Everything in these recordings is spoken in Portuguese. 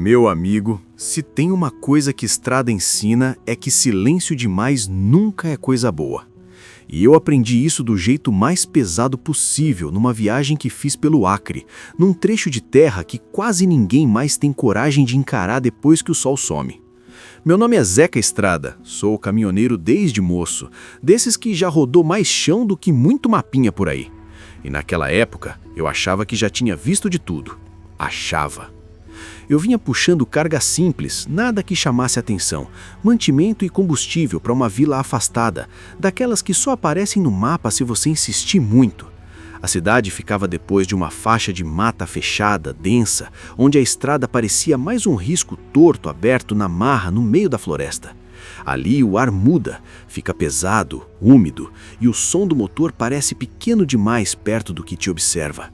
Meu amigo, se tem uma coisa que estrada ensina é que silêncio demais nunca é coisa boa. E eu aprendi isso do jeito mais pesado possível numa viagem que fiz pelo Acre, num trecho de terra que quase ninguém mais tem coragem de encarar depois que o sol some. Meu nome é Zeca Estrada, sou caminhoneiro desde moço, desses que já rodou mais chão do que muito mapinha por aí. E naquela época, eu achava que já tinha visto de tudo. Achava. Eu vinha puxando carga simples, nada que chamasse atenção, mantimento e combustível para uma vila afastada, daquelas que só aparecem no mapa se você insistir muito. A cidade ficava depois de uma faixa de mata fechada, densa, onde a estrada parecia mais um risco torto aberto na marra no meio da floresta. Ali o ar muda, fica pesado, úmido, e o som do motor parece pequeno demais perto do que te observa.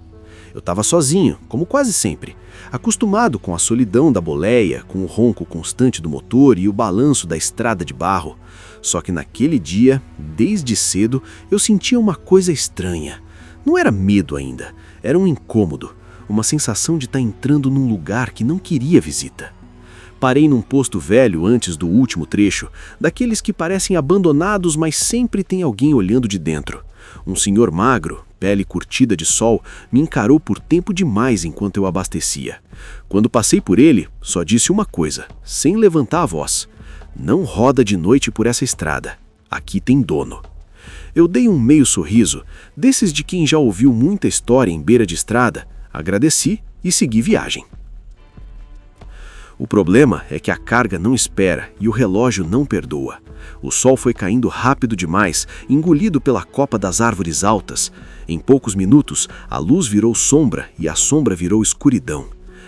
Eu estava sozinho, como quase sempre, acostumado com a solidão da boleia, com o ronco constante do motor e o balanço da estrada de barro. Só que naquele dia, desde cedo, eu sentia uma coisa estranha. Não era medo ainda, era um incômodo, uma sensação de estar entrando num lugar que não queria visita. Parei num posto velho antes do último trecho, daqueles que parecem abandonados, mas sempre tem alguém olhando de dentro. Um senhor magro, pele curtida de sol, me encarou por tempo demais enquanto eu abastecia. Quando passei por ele, só disse uma coisa, sem levantar a voz: "Não roda de noite por essa estrada. Aqui tem dono." Eu dei um meio sorriso, desses de quem já ouviu muita história em beira de estrada, agradeci e segui viagem. O problema é que a carga não espera e o relógio não perdoa. O sol foi caindo rápido demais, engolido pela copa das árvores altas. Em poucos minutos, a luz virou sombra e a sombra virou escuridão.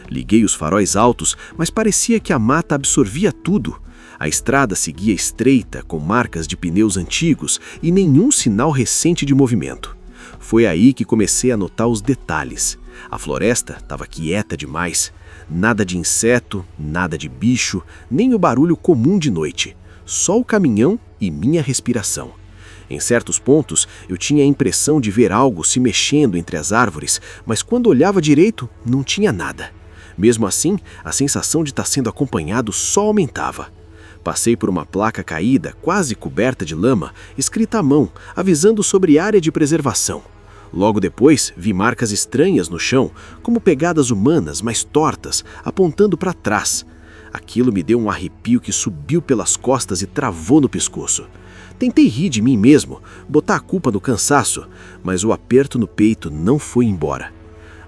Liguei os faróis altos, mas parecia que a mata absorvia tudo. A estrada seguia estreita, com marcas de pneus antigos e nenhum sinal recente de movimento. Foi aí que comecei a notar os detalhes. A floresta estava quieta demais. Nada de inseto, nada de bicho, nem o barulho comum de noite. Só o caminhão e minha respiração. Em certos pontos, eu tinha a impressão de ver algo se mexendo entre as árvores, mas quando olhava direito, não tinha nada. Mesmo assim, a sensação de estar sendo acompanhado só aumentava. Passei por uma placa caída, quase coberta de lama, escrita à mão, avisando sobre área de preservação. Logo depois, vi marcas estranhas no chão, como pegadas humanas, mas tortas, apontando para trás. Aquilo me deu um arrepio que subiu pelas costas e travou no pescoço. Tentei rir de mim mesmo, botar a culpa no cansaço, mas o aperto no peito não foi embora.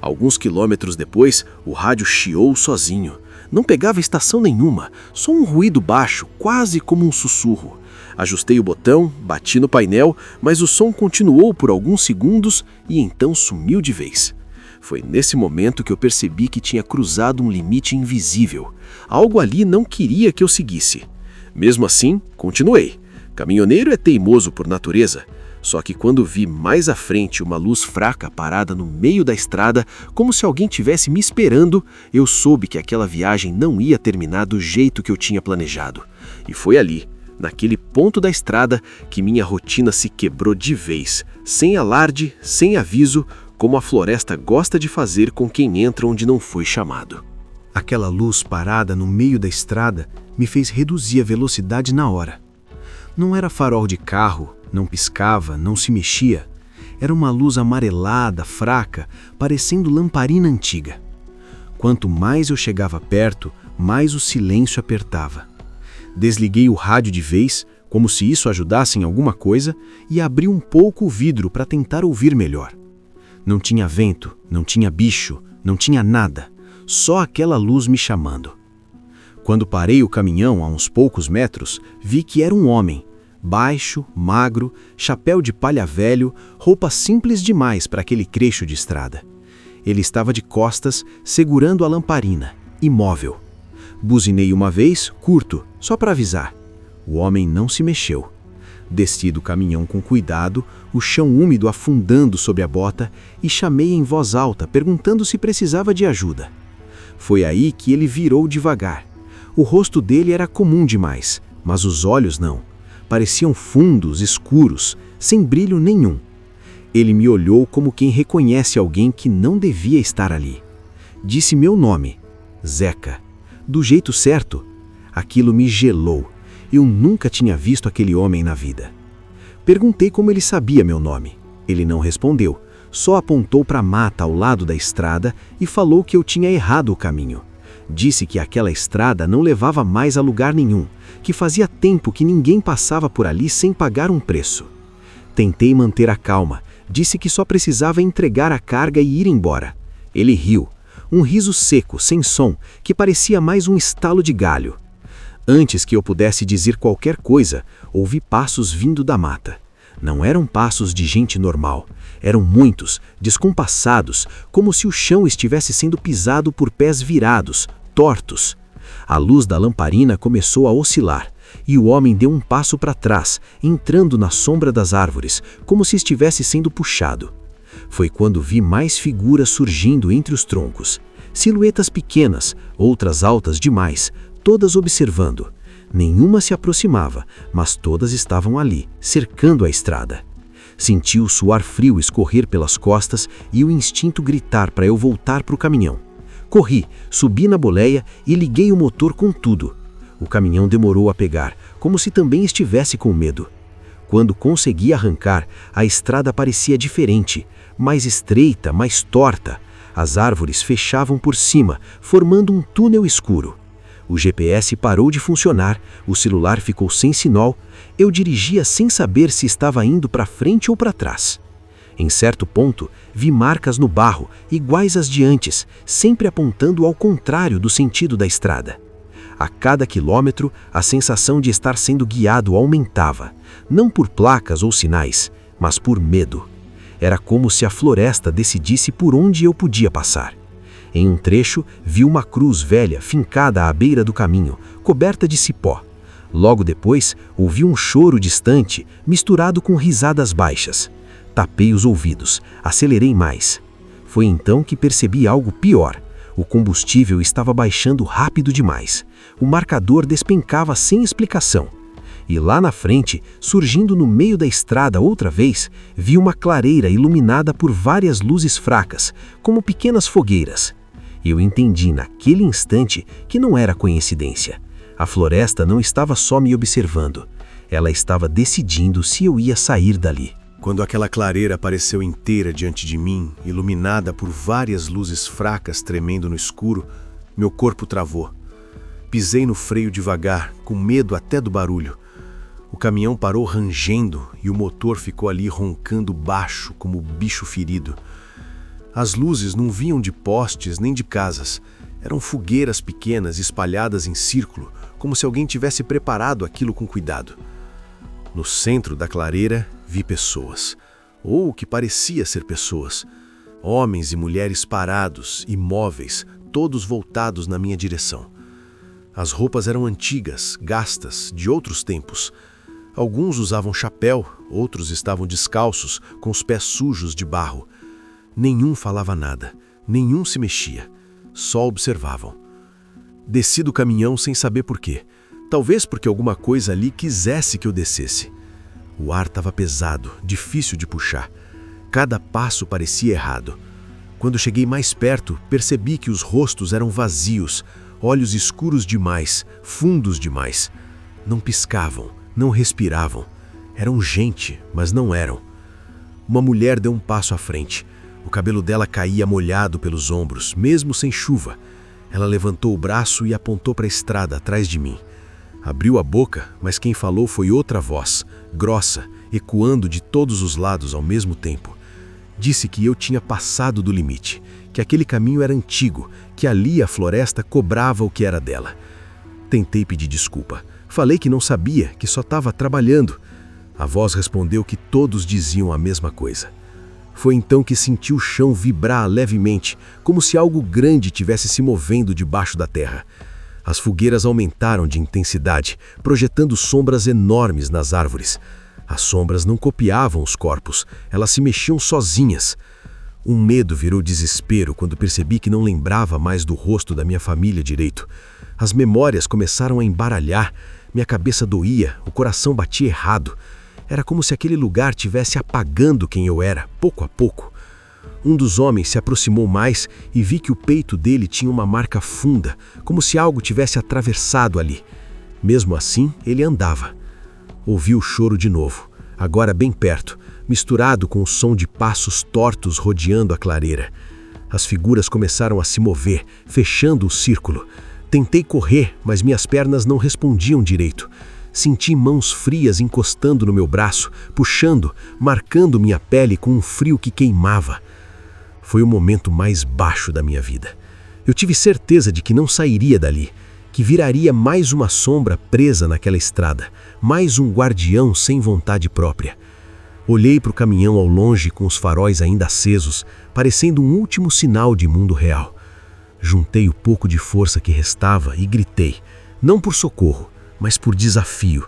Alguns quilômetros depois, o rádio chiou sozinho. Não pegava estação nenhuma, só um ruído baixo, quase como um sussurro. Ajustei o botão, bati no painel, mas o som continuou por alguns segundos e então sumiu de vez. Foi nesse momento que eu percebi que tinha cruzado um limite invisível. Algo ali não queria que eu seguisse. Mesmo assim, continuei. Caminhoneiro é teimoso por natureza. Só que quando vi mais à frente uma luz fraca parada no meio da estrada, como se alguém tivesse me esperando, eu soube que aquela viagem não ia terminar do jeito que eu tinha planejado. E foi ali, naquele ponto da estrada, que minha rotina se quebrou de vez, sem alarde, sem aviso, como a floresta gosta de fazer com quem entra onde não foi chamado. Aquela luz parada no meio da estrada me fez reduzir a velocidade na hora. Não era farol de carro, não piscava, não se mexia. Era uma luz amarelada, fraca, parecendo lamparina antiga. Quanto mais eu chegava perto, mais o silêncio apertava. Desliguei o rádio de vez, como se isso ajudasse em alguma coisa, e abri um pouco o vidro para tentar ouvir melhor. Não tinha vento, não tinha bicho, não tinha nada, só aquela luz me chamando. Quando parei o caminhão a uns poucos metros, vi que era um homem, baixo, magro, chapéu de palha velho, roupa simples demais para aquele trecho de estrada. Ele estava de costas, segurando a lamparina, imóvel. Buzinei uma vez, curto, só para avisar. O homem não se mexeu. Desci do caminhão com cuidado, o chão úmido afundando sobre a bota, e chamei em voz alta, perguntando se precisava de ajuda. Foi aí que ele virou devagar. O rosto dele era comum demais, mas os olhos não. Pareciam fundos, escuros, sem brilho nenhum. Ele me olhou como quem reconhece alguém que não devia estar ali. Disse meu nome, Zeca. do jeito certo. Aquilo me gelou. Eu nunca tinha visto aquele homem na vida. Perguntei como ele sabia meu nome. Ele não respondeu, só apontou para a mata ao lado da estrada e falou que eu tinha errado o caminho. Disse que aquela estrada não levava mais a lugar nenhum, que fazia tempo que ninguém passava por ali sem pagar um preço. Tentei manter a calma, disse que só precisava entregar a carga e ir embora. Ele riu, um riso seco, sem som, que parecia mais um estalo de galho. Antes que eu pudesse dizer qualquer coisa, ouvi passos vindo da mata. Não eram passos de gente normal, eram muitos, descompassados, como se o chão estivesse sendo pisado por pés virados, tortos. A luz da lamparina começou a oscilar, e o homem deu um passo para trás, entrando na sombra das árvores, como se estivesse sendo puxado. Foi quando vi mais figuras surgindo entre os troncos. Silhuetas pequenas, outras altas demais, todas observando. Nenhuma se aproximava, mas todas estavam ali, cercando a estrada. Senti o suor frio escorrer pelas costas e o instinto gritar para eu voltar para o caminhão. Corri, subi na boleia e liguei o motor com tudo. O caminhão demorou a pegar, como se também estivesse com medo. Quando consegui arrancar, a estrada parecia diferente, mais estreita, mais torta. As árvores fechavam por cima, formando um túnel escuro. O GPS parou de funcionar, o celular ficou sem sinal, eu dirigia sem saber se estava indo para frente ou para trás. Em certo ponto, vi marcas no barro, iguais às de antes, sempre apontando ao contrário do sentido da estrada. A cada quilômetro, a sensação de estar sendo guiado aumentava, não por placas ou sinais, mas por medo. Era como se a floresta decidisse por onde eu podia passar. Em um trecho, vi uma cruz velha fincada à beira do caminho, coberta de cipó. Logo depois, ouvi um choro distante, misturado com risadas baixas. Tapei os ouvidos, acelerei mais. Foi então que percebi algo pior. O combustível estava baixando rápido demais. O marcador despencava sem explicação. E lá na frente, surgindo no meio da estrada outra vez, vi uma clareira iluminada por várias luzes fracas, como pequenas fogueiras. Eu entendi naquele instante que não era coincidência. A floresta não estava só me observando. Ela estava decidindo se eu ia sair dali. Quando aquela clareira apareceu inteira diante de mim, iluminada por várias luzes fracas tremendo no escuro, meu corpo travou. Pisei no freio devagar, com medo até do barulho. O caminhão parou rangendo e o motor ficou ali roncando baixo como bicho ferido. As luzes não vinham de postes nem de casas. Eram fogueiras pequenas espalhadas em círculo, como se alguém tivesse preparado aquilo com cuidado. No centro da clareira, vi pessoas, ou o que parecia ser pessoas. Homens e mulheres parados, imóveis, todos voltados na minha direção. As roupas eram antigas, gastas, de outros tempos. Alguns usavam chapéu, outros estavam descalços, com os pés sujos de barro. Nenhum falava nada, nenhum se mexia, só observavam. Desci do caminhão sem saber por quê. Talvez porque alguma coisa ali quisesse que eu descesse. O ar estava pesado, difícil de puxar. Cada passo parecia errado. Quando cheguei mais perto, percebi que os rostos eram vazios, olhos escuros demais, fundos demais. Não piscavam, não respiravam. Eram gente, mas não eram. Uma mulher deu um passo à frente. O cabelo dela caía molhado pelos ombros, mesmo sem chuva. Ela levantou o braço e apontou para a estrada atrás de mim. Abriu a boca, mas quem falou foi outra voz, grossa, ecoando de todos os lados ao mesmo tempo. Disse que eu tinha passado do limite, que aquele caminho era antigo, que ali a floresta cobrava o que era dela. Tentei pedir desculpa. Falei que não sabia, que só estava trabalhando. A voz respondeu que todos diziam a mesma coisa. Foi então que senti o chão vibrar levemente, como se algo grande tivesse se movendo debaixo da terra. As fogueiras aumentaram de intensidade, projetando sombras enormes nas árvores. As sombras não copiavam os corpos, elas se mexiam sozinhas. Um medo virou desespero quando percebi que não lembrava mais do rosto da minha família direito. As memórias começaram a embaralhar, minha cabeça doía, o coração batia errado. Era como se aquele lugar tivesse apagando quem eu era, pouco a pouco. Um dos homens se aproximou mais e vi que o peito dele tinha uma marca funda, como se algo tivesse atravessado ali. Mesmo assim, ele andava. Ouvi o choro de novo, agora bem perto, misturado com o som de passos tortos rodeando a clareira. As figuras começaram a se mover, fechando o círculo. Tentei correr, mas minhas pernas não respondiam direito. Senti mãos frias encostando no meu braço, puxando, marcando minha pele com um frio que queimava. Foi o momento mais baixo da minha vida. Eu tive certeza de que não sairia dali, que viraria mais uma sombra presa naquela estrada, mais um guardião sem vontade própria. Olhei para o caminhão ao longe com os faróis ainda acesos, parecendo um último sinal de mundo real. Juntei o pouco de força que restava e gritei, não por socorro, mas por desafio.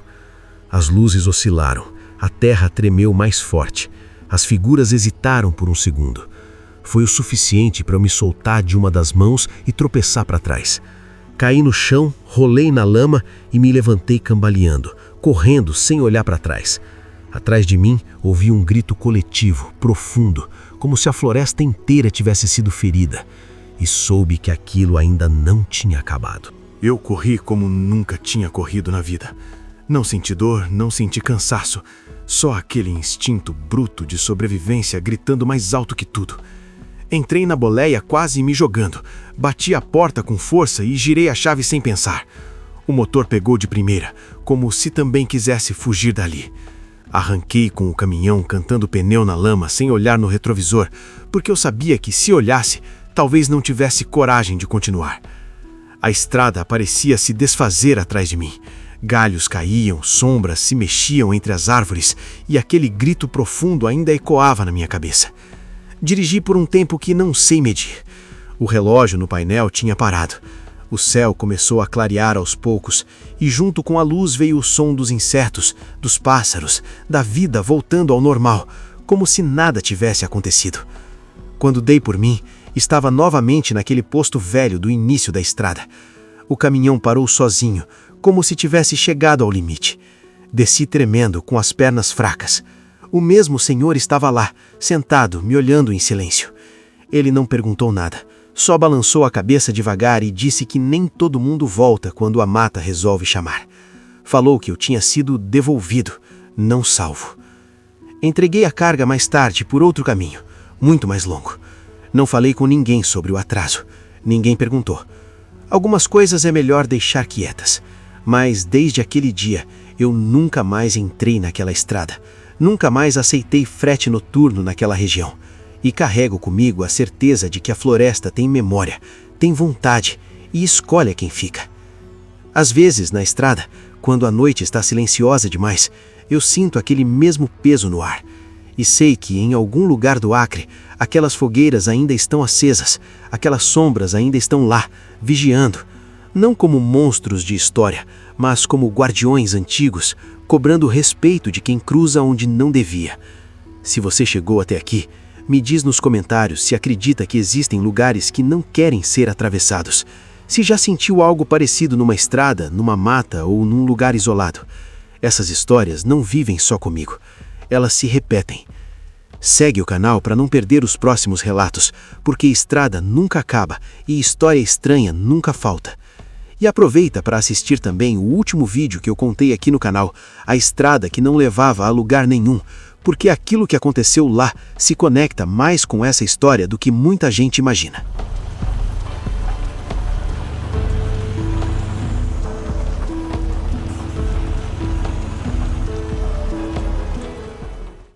As luzes oscilaram, a terra tremeu mais forte, as figuras hesitaram por um segundo. Foi o suficiente para eu me soltar de uma das mãos e tropeçar para trás. Caí no chão, rolei na lama e me levantei cambaleando, correndo sem olhar para trás. Atrás de mim, ouvi um grito coletivo, profundo, como se a floresta inteira tivesse sido ferida. E soube que aquilo ainda não tinha acabado. Eu corri como nunca tinha corrido na vida. Não senti dor, não senti cansaço. Só aquele instinto bruto de sobrevivência gritando mais alto que tudo. Entrei na boleia quase me jogando. Bati a porta com força e girei a chave sem pensar. O motor pegou de primeira, como se também quisesse fugir dali. Arranquei com o caminhão cantando pneu na lama sem olhar no retrovisor, porque eu sabia que se olhasse, talvez não tivesse coragem de continuar. A estrada parecia se desfazer atrás de mim. Galhos caíam, sombras se mexiam entre as árvores e aquele grito profundo ainda ecoava na minha cabeça. Dirigi por um tempo que não sei medir. O relógio no painel tinha parado. O céu começou a clarear aos poucos e junto com a luz veio o som dos insetos, dos pássaros, da vida voltando ao normal, como se nada tivesse acontecido. Quando dei por mim, estava novamente naquele posto velho do início da estrada. O caminhão parou sozinho, como se tivesse chegado ao limite. Desci tremendo, com as pernas fracas. O mesmo senhor estava lá, sentado, me olhando em silêncio. Ele não perguntou nada, só balançou a cabeça devagar e disse que nem todo mundo volta quando a mata resolve chamar. Falou que eu tinha sido devolvido, não salvo. Entreguei a carga mais tarde por outro caminho, muito mais longo. Não falei com ninguém sobre o atraso. Ninguém perguntou. Algumas coisas é melhor deixar quietas. Mas desde aquele dia, eu nunca mais entrei naquela estrada. Nunca mais aceitei frete noturno naquela região. E carrego comigo a certeza de que a floresta tem memória, tem vontade e escolhe quem fica. Às vezes, na estrada, quando a noite está silenciosa demais, eu sinto aquele mesmo peso no ar. E sei que em algum lugar do Acre, aquelas fogueiras ainda estão acesas, aquelas sombras ainda estão lá, vigiando, não como monstros de história, mas como guardiões antigos, cobrando o respeito de quem cruza onde não devia. Se você chegou até aqui, me diz nos comentários se acredita que existem lugares que não querem ser atravessados. Se já sentiu algo parecido numa estrada, numa mata ou num lugar isolado. Essas histórias não vivem só comigo. Elas se repetem. Segue o canal para não perder os próximos relatos, porque estrada nunca acaba e história estranha nunca falta. E aproveita para assistir também o último vídeo que eu contei aqui no canal, a estrada que não levava a lugar nenhum, porque aquilo que aconteceu lá se conecta mais com essa história do que muita gente imagina.